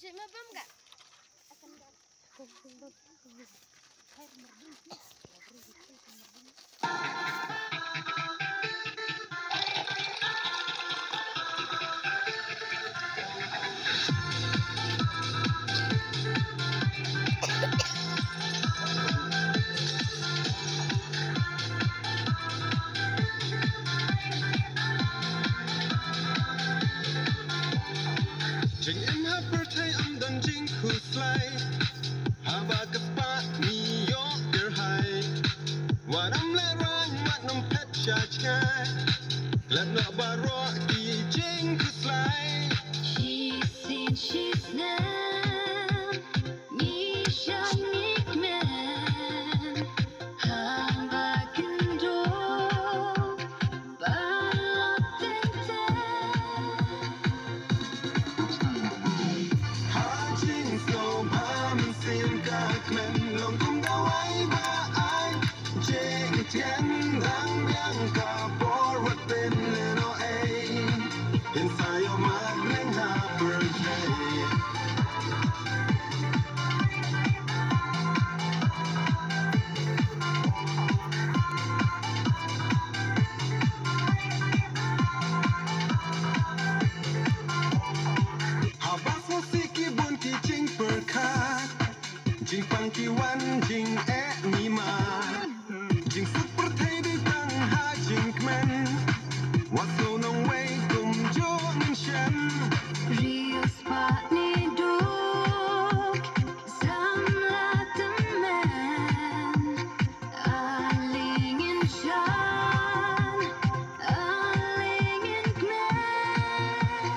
Cik mabam enggak? Akan enggak. Air merding sih. Jing em hát bơ thay âm đàn jing khu fly Hava ka pa ni yo der hai Waram le rang mat nom pet cha chai Let no baro ki jing khu fly She's seen, she's now. Ni shan ni man. Hamba kendo. Balotente. Ha jing so ba min sim ka kmen long kum da wai ba ai Jing tien dang yang ka por wat tin le no ai Inside your mind ring ha birthday Habas musiki bun ki jing perkat Jing pang ki wan jing e ni ma Jing super thai di tang ha jing kmen Wat so nong wei kum jo min shen Real spot ni duk. Samla the man. Aling in shan. Aling in gnan.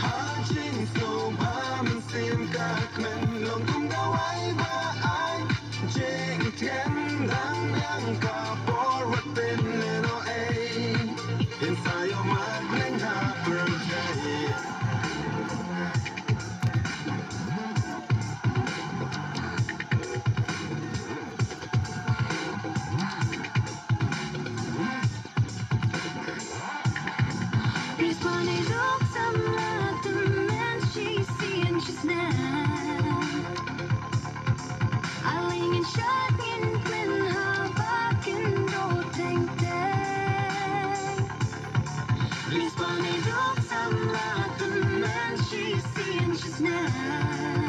Ha jing so ba min sim ka kmen Long kum da wai ba ai Jing tien dang yang ka por wat tin le no ai Inside your mind ring ha birthday Responding look some like the man she's seeing just now. Aling in shot